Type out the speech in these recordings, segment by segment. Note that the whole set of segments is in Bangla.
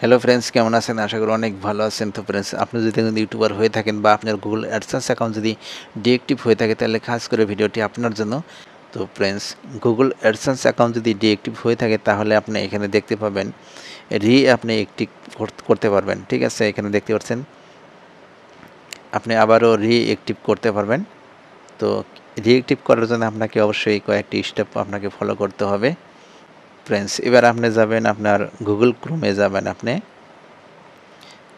হ্যালো ফ্রেন্ডস, কেমন আছেন? আশা করি অনেক ভালো আছেন। তো ফ্রেন্ডস, আপনি যদি ইউটিউবার হয়ে থাকেন বা আপনার গুগল অ্যাডসেন্স অ্যাকাউন্ট যদি ডিএক্টিভ হয়ে থাকে, তাহলে খাস করে ভিডিওটি আপনার জন্য। তো ফ্রেন্ডস, গুগল অ্যাডসেন্স অ্যাকাউন্ট যদি ডিএক্টিভ হয়ে থাকে, তাহলে আপনি এখানে দেখতে পাবেন আপনি অ্যাক্টিভ করতে পারবেন। ঠিক আছে, এখানে দেখতে পাচ্ছেন আপনি আবারও অ্যাক্টিভ করতে পারবেন। তো অ্যাক্টিভ করার জন্য আপনাকে অবশ্যই কয়েকটি স্টেপ আপনাকে ফলো করতে হবে। ফ্রেন্ডস, এবার আপনি যাবেন আপনার গুগল ক্রোমে যাবেন, আপনি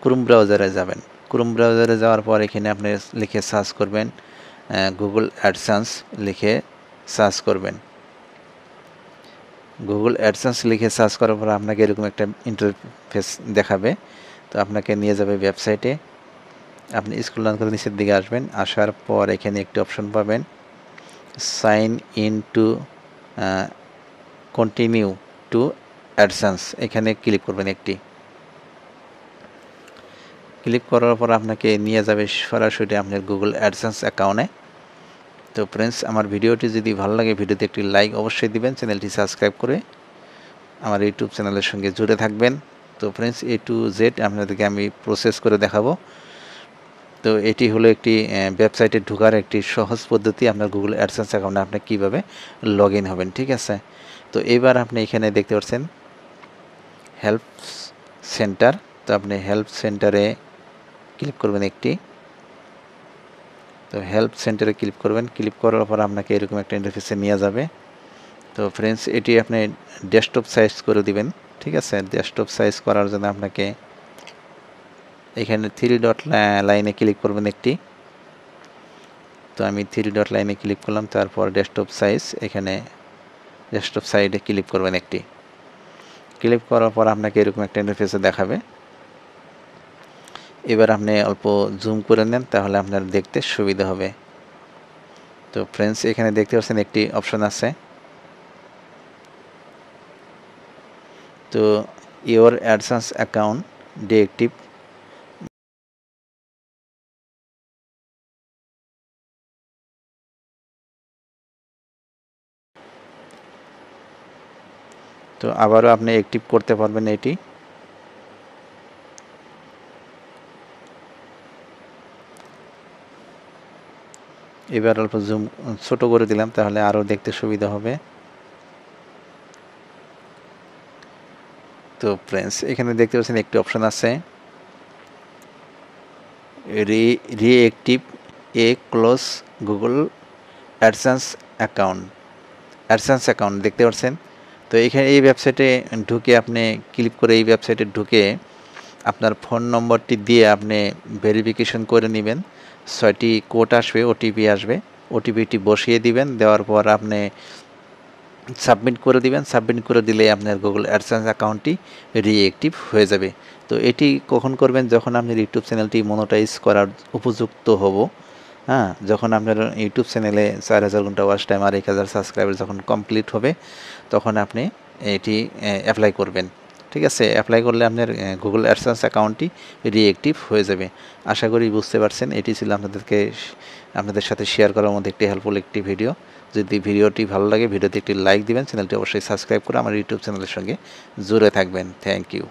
ক্রোম ব্রাউজারে যাবেন। ক্রোম ব্রাউজারে যাওয়ার পর এখানে আপনি লিখে সার্চ করবেন গুগল অ্যাডসেন্স লিখে সার্চ করবেন। গুগল অ্যাডসেন্স লিখে সার্চ করার পর আপনাকে এরকম একটা ইন্টারফেস দেখাবে। তো আপনাকে নিয়ে যাবে ওয়েবসাইটে। আপনি স্ক্রল ডাউন করে নিচের দিকে আসবেন। আসার পর এখানে একটি অপশন পাবেন sign in to continue to AdSense. এখানে ক্লিক করবেন একটি। ক্লিক করার পর আপনাকে নিয়ে যাবে সরাসরি আপনার গুগল অ্যাডসেন্স অ্যাকাউন্টে। তো ফ্রেন্ডস, আমার ভিডিওটি যদি ভালো লাগে, ভিডিওতে একটি লাইক অবশ্যই দিবেন, চ্যানেলটি সাবস্ক্রাইব করে আমার ইউটিউব চ্যানেলের সঙ্গে জুড়ে থাকবেন। তো ফ্রেন্ডস, A to Z আপনাদেরকে আমি প্রসেস করে দেখাবো। তো এটি হলো একটি ওয়েবসাইটে ঢোকার একটি সহজ পদ্ধতি, আপনার গুগল অ্যাডসেন্স অ্যাকাউন্টে আপনি কীভাবে লগ ইন হবেন। ঠিক আছে, তো এবার আপনি এখানে দেখতে পাচ্ছেন হেল্প সেন্টার। তো আপনি হেল্প সেন্টারে ক্লিক করবেন একটি। তো হেল্প সেন্টারে ক্লিক করবেন। ক্লিক করার পর আপনাকে এরকম একটা ইন্টারফেসে নিয়ে যাবে। তো ফ্রেন্ডস, এটি আপনি ডেস্কটপ সাইজ করে দিবেন। ঠিক আছে, ডেস্কটপ সাইজ করার জন্য আপনাকে এখানে 3 ডট লাইনে ক্লিক করবেন একটি। তো আমি 3 ডট লাইনে ক্লিক করলাম, তারপর ডেস্কটপ সাইজ, এখানে ডেস্কটপ সাইডে ক্লিক করবেন একটি। ক্লিক করার পর আপনাকে এরকম একটা ইন্টারফেসে দেখাবে। এবার আপনি অল্প জুম করে নেন, তাহলে আপনার দেখতে সুবিধা হবে। তো ফ্রেন্ডস, এখানে দেখতে পাচ্ছেন একটি অপশন আছে, তো ইওর অ্যাডসেন্স অ্যাকাউন্ট ডিএক্টিভ। তো আবারও আপনি অ্যাক্টিভ করতে পারবেন এটি। এবার অল্প জুম ছোট করে দিলাম, তাহলে আরও দেখতে সুবিধা হবে। তো ফ্রেন্ডস, এখানে দেখতে পাচ্ছেন একটি অপশন আছে reactive a close Google AdSense account দেখতে পাচ্ছেন। তো এখানে এই ওয়েবসাইটে ঢুকে আপনি ক্লিক করে এই ওয়েবসাইটে ঢুকে আপনার ফোন নম্বরটি দিয়ে আপনি ভেরিফিকেশন করে নেবেন। 6টি কোড আসবে, ওটিপি আসবে, ওটিপিটি বসিয়ে দিবেন। দেওয়ার পর আপনি সাবমিট করে দিবেন। সাবমিট করে দিলেই আপনার গুগল অ্যাডসেন্স অ্যাকাউন্টটি রিঅ্যাক্টিভ হয়ে যাবে। তো এটি কখন করবেন? যখন আপনার ইউটিউব চ্যানেলটি মনোটাইজ করার উপযুক্ত হব। হ্যাঁ, যখন আপনার ইউটিউব চ্যানেলে 4000 ঘন্টা ওয়াচ টাইম আর 1000 সাবস্ক্রাইবার যখন কমপ্লিট হবে, তখন আপনি এটি অ্যাপ্লাই করবেন। ঠিক আছে, অ্যাপ্লাই করলে আপনার গুগল অ্যাডসেন্স অ্যাকাউন্টটি রিঅ্যাক্টিভ হয়ে যাবে। আশা করি বুঝতে পারছেন। এটি ছিল আপনাদের সাথে শেয়ার করার মধ্যে একটি হেল্পফুল একটি ভিডিও। যদি ভিডিওটি ভালো লাগে, ভিডিওতে একটি লাইক দিবেন, চ্যানেলটি অবশ্যই সাবস্ক্রাইব করে আমার ইউটিউব চ্যানেলের সঙ্গে জুড়ে থাকবেন। Thank you.